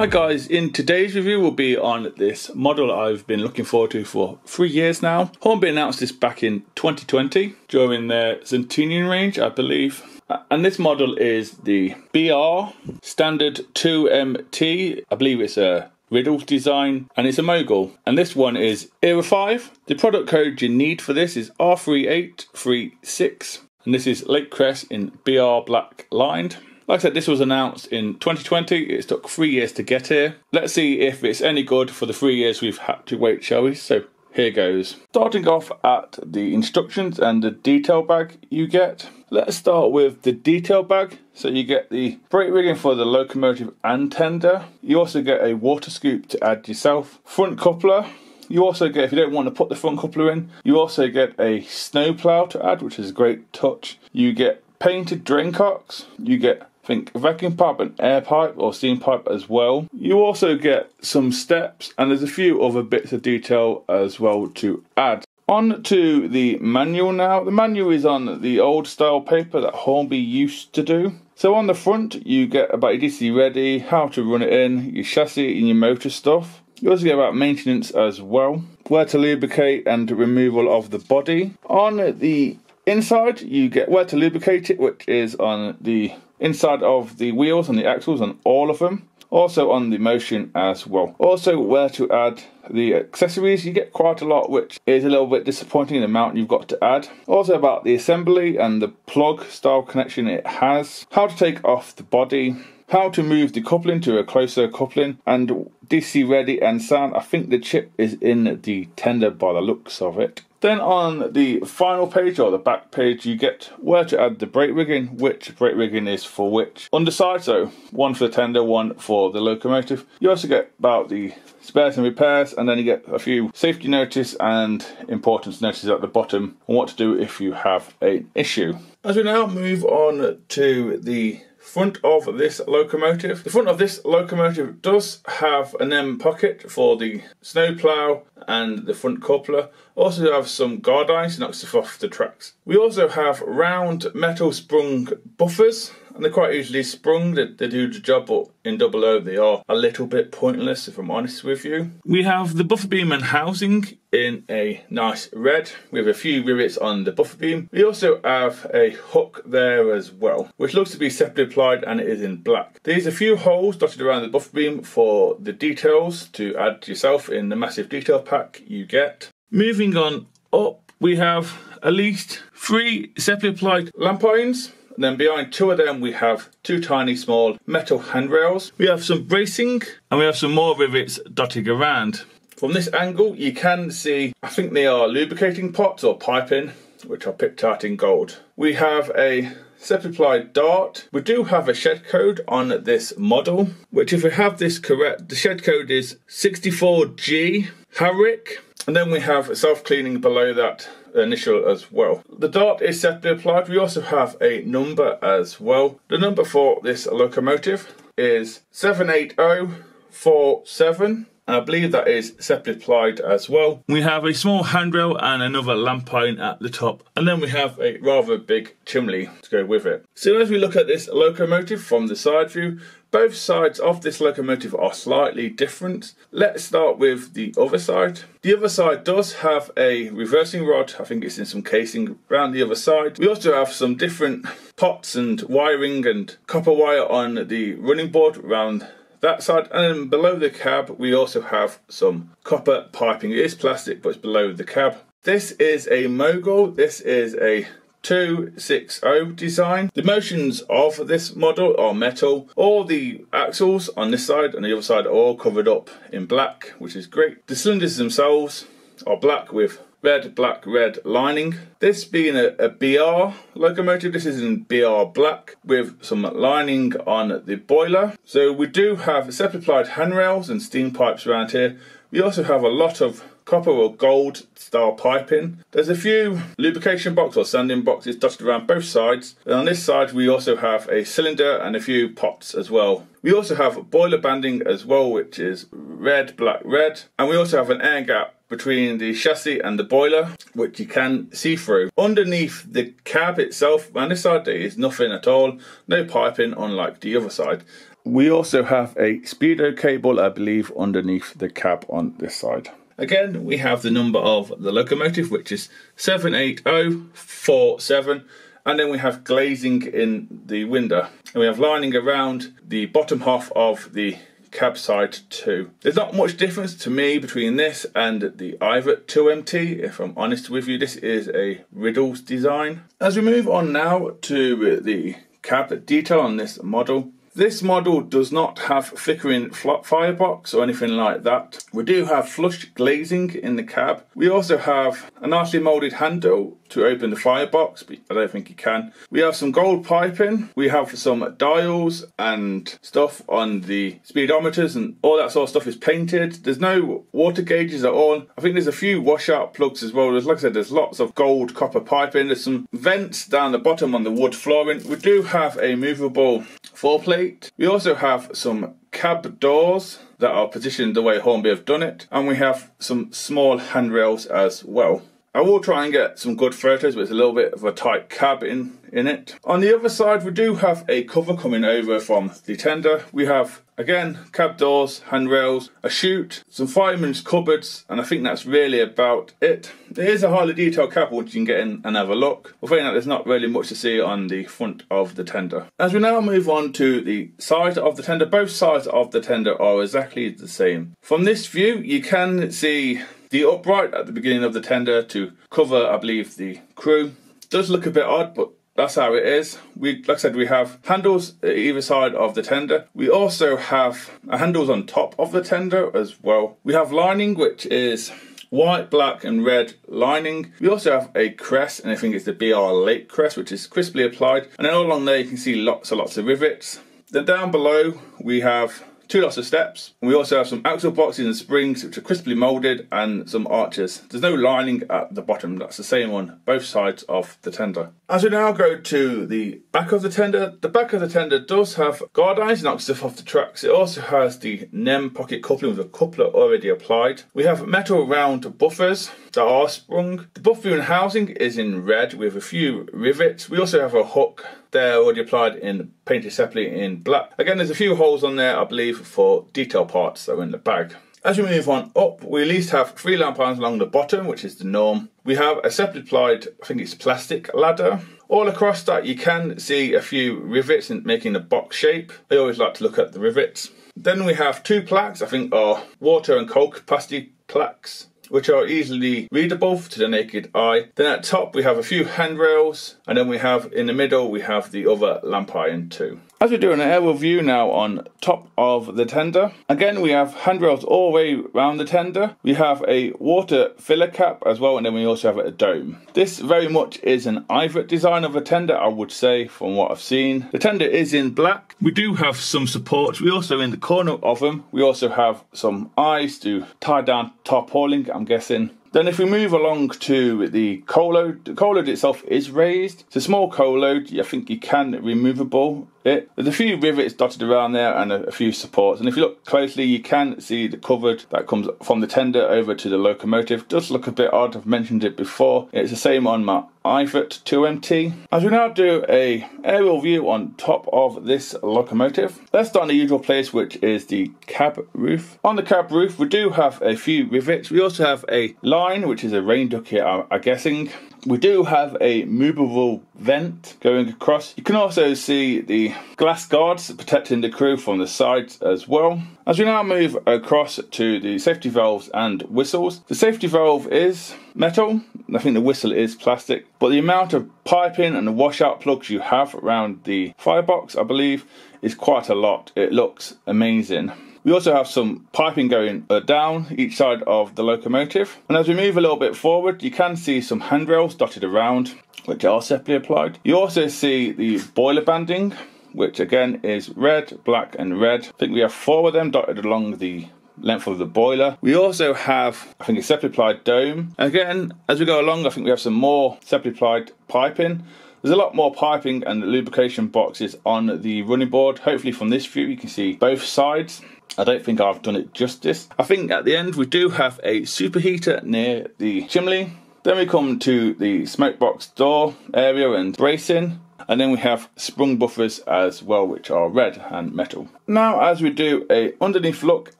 Hi guys, in today's review will be on this model I've been looking forward to for 3 years now. Hornby announced this back in 2020 during their Centennial range, I believe. And this model is the BR Standard 2MT. I believe it's a Riddle design, and it's a Mogul. And this one is Era 5. The product code you need for this is R3836. And this is Lake Crest in BR black lined. Like I said, this was announced in 2020. It took 3 years to get here. Let's see if it's any good for the 3 years we've had to wait, shall we? So here goes. Starting off at the instructions and the detail bag you get. Let's start with the detail bag. So you get the brake rigging for the locomotive and tender. You also get a water scoop to add yourself. Front coupler. You also get, if you don't want to put the front coupler in, you also get a snow plough to add, which is a great touch. You get painted drain cocks. You get vacuum pipe and air pipe or steam pipe as well. You also get some steps, and there's a few other bits of detail as well to add. On to the manual now. The manual is on the old style paper that Hornby used to do. So on the front you get about your DC ready, how to run it in, your chassis and your motor stuff. You also get about maintenance as well, where to lubricate and removal of the body. On the inside you get where to lubricate it, which is on the inside of the wheels and the axles on all of them. Also on the motion as well. Also where to add the accessories. You get quite a lot, which is a little bit disappointing in the amount you've got to add. Also about the assembly and the plug style connection it has. How to take off the body. How to move the coupling to a closer coupling. And DC ready and sound. I think the chip is in the tender by the looks of it. Then on the final page, or the back page, you get where to add the brake rigging, which brake rigging is for which underside, so one for the tender, one for the locomotive. You also get about the spares and repairs, and then you get a few safety notice and importance notices at the bottom on what to do if you have an issue. As we now move on to the front of this locomotive. The front of this locomotive does have an M pocket for the snow plough and the front coupler. Also have some guard irons to knock stuff off the tracks. We also have round metal sprung buffers, and they're quite easily sprung. They do the job, but in double O they are a little bit pointless if I'm honest with you. We have the buffer beam and housing in a nice red with a few rivets on the buffer beam. We also have a hook there as well, which looks to be separately applied, and it is in black. There's a few holes dotted around the buffer beam for the details to add yourself in the massive detail pack you get. Moving on up, we have at least 3 separately applied lamp irons. And then behind 2 of them we have 2 tiny small metal handrails. We have some bracing, and we have some more rivets dotted around. From this angle you can see, I think they are lubricating pots or piping, which are picked out in gold. We have a separately applied dart. We do have a shed code on this model, which if we have this correct, the shed code is 64G Harrick. And then we have self-cleaning below that initial as well. The dart is separately applied. We also have a number as well. The number for this locomotive is 78047. And I believe that is separately applied as well. We have a small handrail and another lamp iron at the top. And then we have a rather big chimney to go with it. So as we look at this locomotive from the side view, both sides of this locomotive are slightly different. Let's start with the other side. The other side does have a reversing rod. I think it's in some casing around the other side. We also have some different pots and wiring and copper wire on the running board around that side, and then below the cab we also have some copper piping. It is plastic, but it's below the cab. This is a Mogul. This is a 260 design. The motions of this model are metal. All the axles on this side and the other side are all covered up in black, which is great. The cylinders themselves are black with red, black, red lining. This being a BR locomotive, this is in BR black with some lining on the boiler. So we do have separately applied handrails and steam pipes around here. We also have a lot of copper or gold style piping. There's a few lubrication boxes or sanding boxes dotted around both sides. And on this side we also have a cylinder and a few pots as well. We also have boiler banding as well, which is red, black, red. And we also have an air gap between the chassis and the boiler, which you can see through. Underneath the cab itself, on this side there is nothing at all, no piping unlike the other side. We also have a speedo cable, I believe, underneath the cab on this side. Again, we have the number of the locomotive, which is 78047, and then we have glazing in the window. And we have lining around the bottom half of the cab side too. There's not much difference to me between this and the Ivert 2MT, if I'm honest with you. This is a Riddles design. As we move on now to the cab detail on this model, this model does not have flickering firebox or anything like that. We do have flush glazing in the cab. We also have a nicely moulded handle to open the firebox, but I don't think you can. We have some gold piping. We have some dials and stuff on the speedometers, and all that sort of stuff is painted. There's no water gauges at all. I think there's a few washout plugs as well. Like I said, there's lots of gold copper piping. There's some vents down the bottom on the wood flooring. We do have a movable floor plate. We also have some cab doors that are positioned the way Hornby have done it, and we have some small handrails as well. I will try and get some good photos, but it's a little bit of a tight cab in it. On the other side, we do have a cover coming over from the tender. We have, again, cab doors, handrails, a chute, some fireman's cupboards, and I think that's really about it. It is a highly detailed cab once you can get in and have a look. We're finding that there's not really much to see on the front of the tender. As we now move on to the side of the tender, both sides of the tender are exactly the same. From this view, you can see the upright at the beginning of the tender to cover, I believe, the crew. It does look a bit odd, but that's how it is. Like I said, we have handles at either side of the tender. We also have handles on top of the tender as well. We have lining, which is white, black and red lining. We also have a crest, and I think it's the BR Lake crest, which is crisply applied. And then all along there you can see lots and lots of rivets. Then down below we have two lots of steps. We also have some axle boxes and springs which are crisply moulded, and some arches. There's no lining at the bottom. That's the same on both sides of the tender. As we now go to the back of the tender does have guard irons, knocks stuff off the tracks. It also has the NEM pocket coupling with a coupler already applied. We have metal round buffers that are sprung. The buffer and housing is in red with a few rivets. We also have a hook there already applied in, painted separately in black. Again, there's a few holes on there, I believe, for detail parts that are in the bag. As we move on up, we at least have 3 lamp irons along the bottom, which is the norm. We have a separately applied, I think it's plastic ladder. All across that you can see a few rivets making a box shape. I always like to look at the rivets. Then we have 2 plaques, I think are water and coal capacity plaques, which are easily readable to the naked eye. Then at top we have a few handrails, and then we have in the middle we have the other lamp iron too. As we're doing an aerial view now on top of the tender, again we have handrails all the way around the tender. We have a water filler cap as well, and then we also have a dome. This very much is an Ivert design of a tender, I would say, from what I've seen. The tender is in black. We do have some supports. We also, in the corner of them, we also have some eyes to tie down tarpaulin, I'm guessing. Then if we move along to the coal load, the coal load itself is raised. It's a small coal load. I think you can removable it. There's a few rivets dotted around there and a few supports. And if you look closely, you can see the cupboard that comes from the tender over to the locomotive. It does look a bit odd. I've mentioned it before. It's the same on my Ivert 2MT. As we now do a aerial view on top of this locomotive, let's start in the usual place, which is the cab roof. On the cab roof, we do have a few rivets. We also have a line, which is a rain duct here, I'm guessing. We do have a movable vent going across. You can also see the glass guards protecting the crew from the sides as well. As we now move across to the safety valves and whistles, the safety valve is metal. I think the whistle is plastic, but the amount of piping and the washout plugs you have around the firebox, I believe, is quite a lot. It looks amazing. We also have some piping going down each side of the locomotive. And as we move a little bit forward, you can see some handrails dotted around, which are separately applied. You also see the boiler banding, which again is red, black and red. I think we have 4 of them dotted along the length of the boiler. We also have, I think, a separately applied dome. Again, as we go along, I think we have some more separately applied piping. There's a lot more piping and lubrication boxes on the running board. Hopefully from this view you can see both sides. I don't think I've done it justice. I think at the end we do have a superheater near the chimney. Then we come to the smoke box door area and bracing. And then we have sprung buffers as well, which are red and metal. Now, as we do a underneath look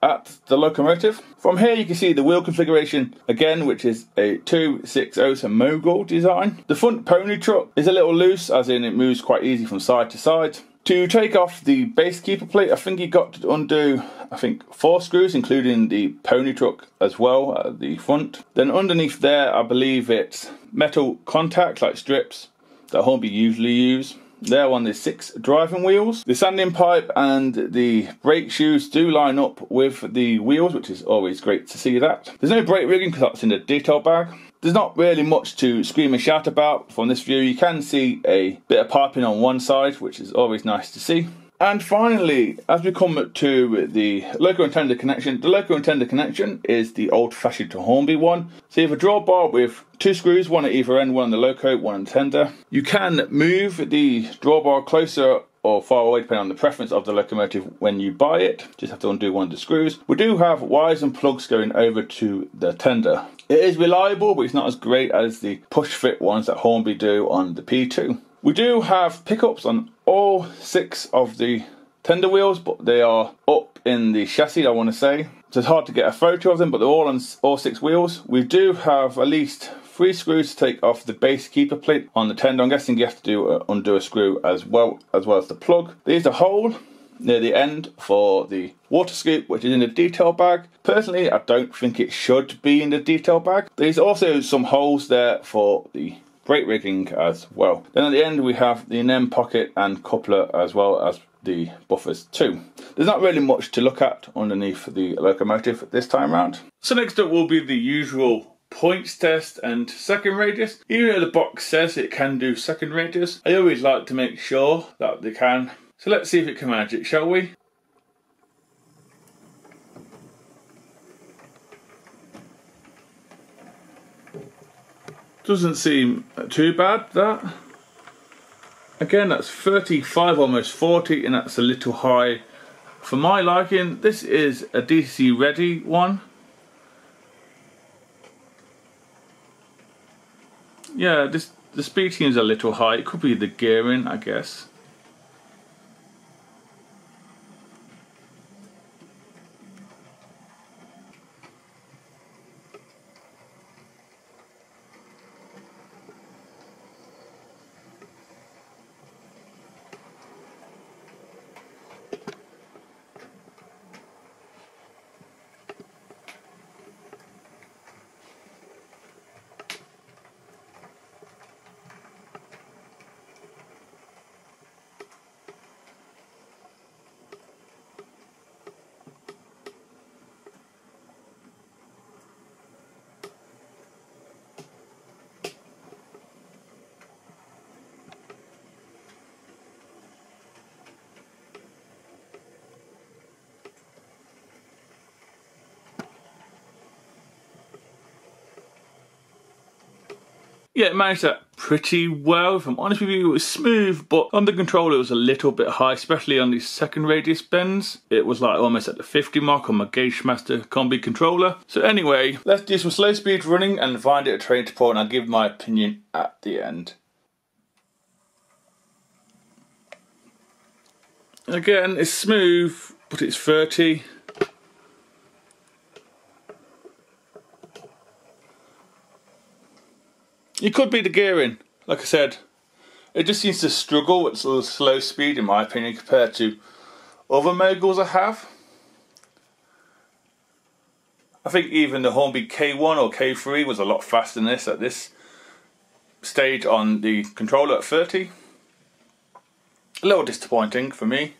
at the locomotive, from here you can see the wheel configuration again, which is a 260, so MOGUL design. The front pony truck is a little loose, as in it moves quite easy from side to side. To take off the base keeper plate, I think you got to undo, 4 screws, including the pony truck as well at the front. Then underneath there, I believe it's metal contact, like strips, that Hornby usually use. There on the 6 driving wheels. The sanding pipe and the brake shoes do line up with the wheels, which is always great to see that. There's no brake rigging because that's in the detail bag. There's not really much to scream and shout about from this view. You can see a bit of piping on one side, which is always nice to see. And finally, as we come to the loco and tender connection, the loco and tender connection is the old-fashioned Hornby one. So you have a drawbar with 2 screws, one at either end, one on the loco, one on the tender. You can move the drawbar closer or far away depending on the preference of the locomotive when you buy it. Just have to undo one of the screws. We do have wires and plugs going over to the tender. It is reliable, but it's not as great as the push-fit ones that Hornby do on the P2. We do have pickups on all 6 of the tender wheels, but they are up in the chassis, I want to say. So it's hard to get a photo of them, but they're all on all 6 wheels. We do have at least 3 screws to take off the base keeper plate on the tender. I'm guessing you have to undo a screw as well as the plug. There's a hole near the end for the water scoop, which is in the detail bag. Personally, I don't think it should be in the detail bag. There's also some holes there for the brake rigging as well. Then at the end we have the NEM pocket and coupler as well as the buffers too. There's not really much to look at underneath the locomotive this time round. So next up will be the usual points test and second radius. Even though the box says it can do second radius, I always like to make sure that they can. So let's see if it can manage it, shall we? Doesn't seem too bad, that. Again, that's 35, almost 40, and that's a little high for my liking. This is a DC ready one. Yeah, the speed seems a little high. It could be the gearing, I guess. Yeah, it managed that pretty well. If I'm honest with you, it was smooth, but on the controller it was a little bit high, especially on the second radius bends. It was like almost at the 50 mark on my Gauge Master Combi controller. So anyway, let's do some slow speed running and find it a train to pull, and I'll give my opinion at the end. Again, it's smooth, but it's 30. It could be the gearing, like I said. It just seems to struggle with sort of slow speed in my opinion compared to other Moguls I have. I think even the Hornby K1 or K3 was a lot faster than this at this stage on the controller at 30. A little disappointing for me.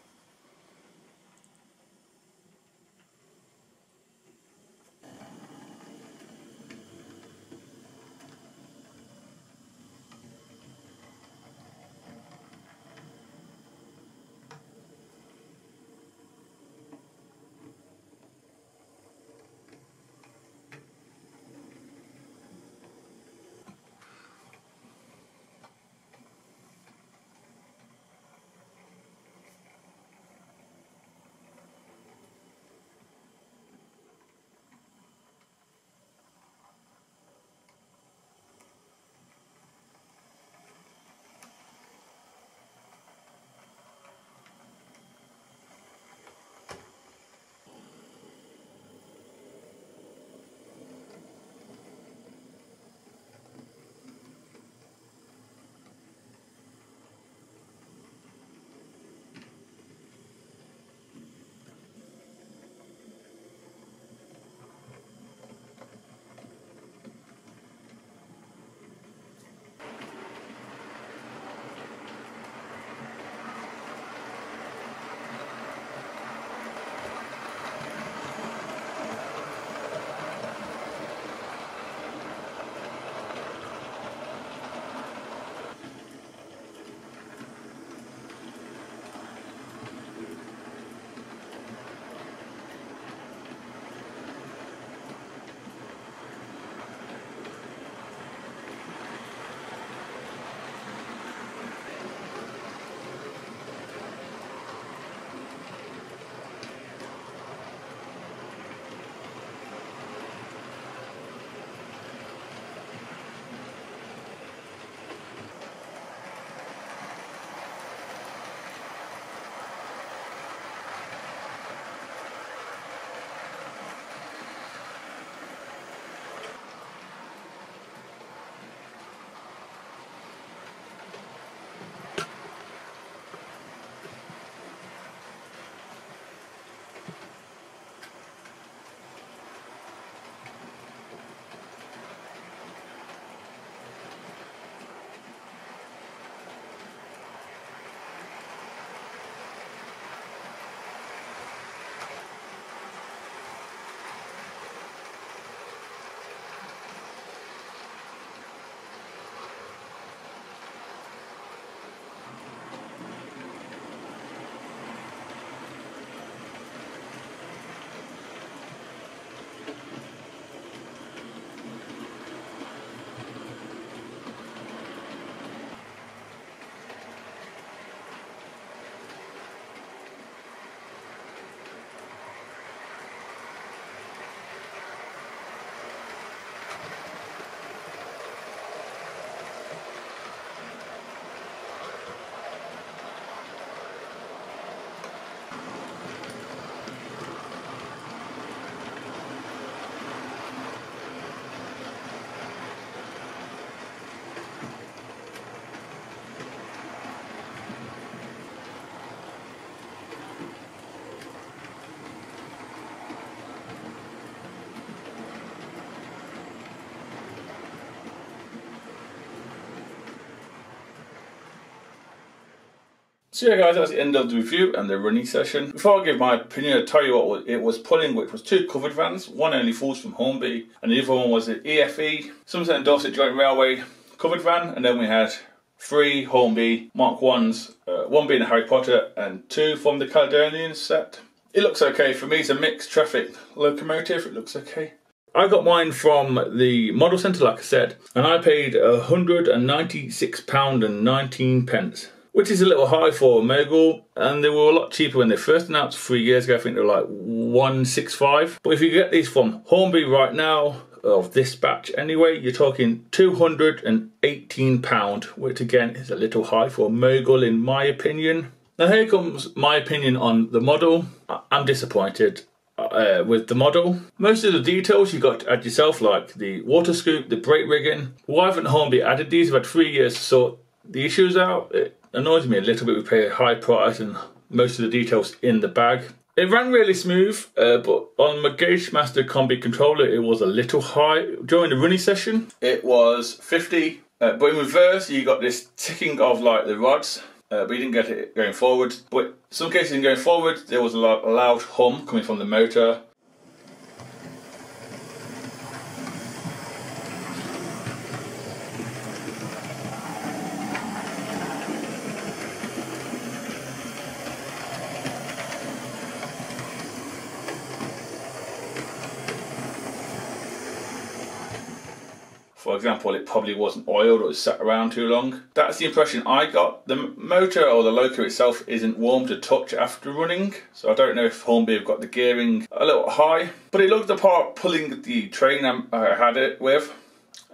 So yeah guys, that's the end of the review and the running session. Before I give my opinion, I'll tell you what it was pulling, which was 2 covered vans. One only falls from Hornby and the other one was an EFE, Somerset and Dorset Joint Railway covered van, and then we had 3 Hornby Mark 1s, one being a Harry Potter and 2 from the Caledonian set. It looks okay for me. It's a mixed traffic locomotive. It looks okay. I got mine from the model centre, like I said, and I paid £196.19, which is a little high for a Mogul, and they were a lot cheaper when they first announced 3 years ago. I think they were like £165. But if you get these from Hornby right now, of this batch anyway, you're talking £218, which again is a little high for a Mogul in my opinion. Now here comes my opinion on the model. I'm disappointed with the model. Most of the details you got to add yourself, like the water scoop, the brake rigging. Why haven't Hornby added these? I've had 3 years to sort the issues out. It annoys me a little bit. We pay a high price and most of the details in the bag. It ran really smooth, but on my Gauge Master Combi controller it was a little high. During the running session it was 50, but in reverse you got this ticking of like the rods, but you didn't get it going forward. But some cases in going forward there was a loud hum coming from the motor. For example, it probably wasn't oiled or it was sat around too long. That's the impression I got. The motor or the loco itself isn't warm to touch after running, so I don't know if Hornby have got the gearing a little high. But it looked the part pulling the train I had it with,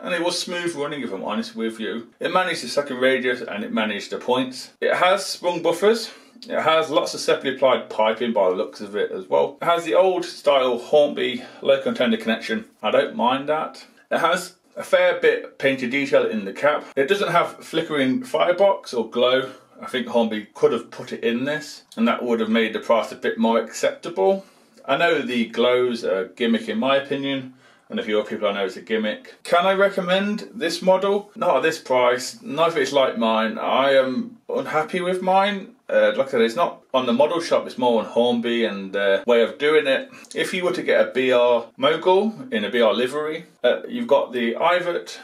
and it was smooth running if I'm honest with you. It managed the second radius and it managed the points. It has sprung buffers. It has lots of separately applied piping by the looks of it as well. It has the old style Hornby low contender connection. I don't mind that. It has a fair bit of painted detail in the cap. It doesn't have flickering firebox or glow. I think Hornby could have put it in this and that would have made the price a bit more acceptable. I know the glow's a gimmick in my opinion, and a few other people I know it's a gimmick. Can I recommend this model? Not at this price, not if it's like mine. I am unhappy with mine. Like I said, it's not on the model shop, it's more on Hornby and their way of doing it. If you were to get a BR Mogul in a BR livery, you've got the Ivert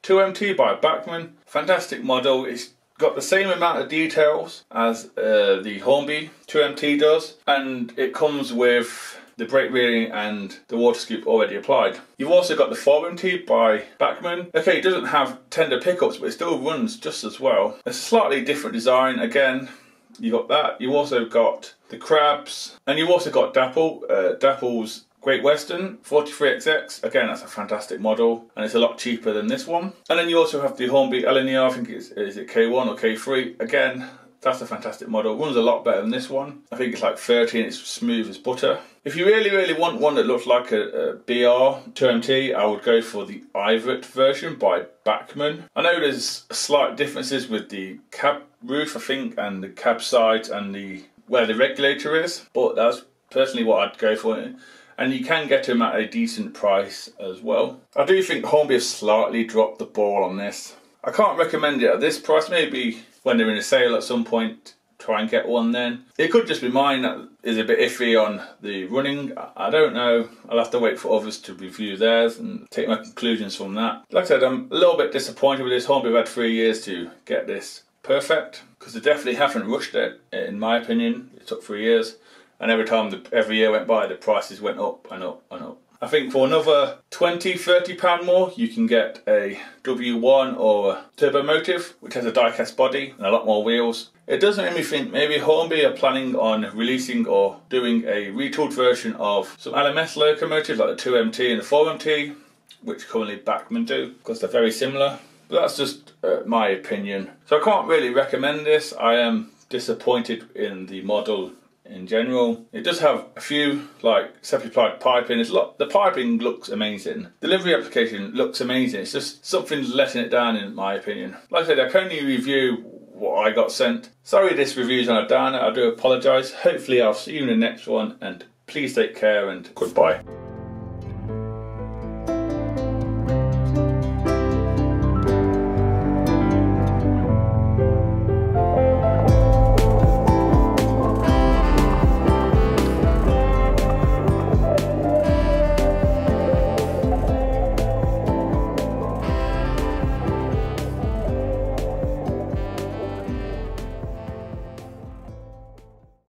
2MT by Bachmann. Fantastic model. It's got the same amount of details as the Hornby 2MT does, and it comes with the brake rigging and the water scoop already applied. You've also got the 4MT by Bachmann. Okay, it doesn't have tender pickups, but it still runs just as well. It's a slightly different design again. You got that. You also got the Crabs, and you've also got Dapple. Dapple's Great Western 43XX. Again, that's a fantastic model, and it's a lot cheaper than this one. And then you also have the Hornby LNER. I think is it K1 or K3. Again, that's a fantastic model. It runs a lot better than this one. I think it's like 30 and it's smooth as butter. If you really want one that looks like a BR 2MT, I would go for the Ivert version by Bachmann. I know there's slight differences with the cab roof, I think, and the cab sides and where the regulator is, but that's personally what I'd go for. And you can get them at a decent price as well. I do think Hornby has slightly dropped the ball on this. I can't recommend it at this price. Maybe when they're in a sale at some point, try and get one then. It could just be mine that is a bit iffy on the running. I don't know. I'll have to wait for others to review theirs and take my conclusions from that. Like I said, I'm a little bit disappointed with this. Hornby have had 3 years to get this perfect, because they definitely haven't rushed it, in my opinion. It took 3 years, and every year went by, the prices went up and up and up. I think for another £20–30 more, you can get a W1 or a Turbo Motive, which has a die-cast body and a lot more wheels. It does make me think maybe Hornby are planning on releasing or doing a retooled version of some LMS locomotives like the 2MT and the 4MT, which currently Bachmann do, because they're very similar. But that's just my opinion. So I can't really recommend this. I am disappointed in the model in general. It does have a few like separately applied piping. The piping looks amazing. The delivery application looks amazing. It's just something's letting it down in my opinion. Like I said, I can only review what I got sent. Sorry this review's on a downer. I do apologise. Hopefully I'll see you in the next one, and please take care and goodbye.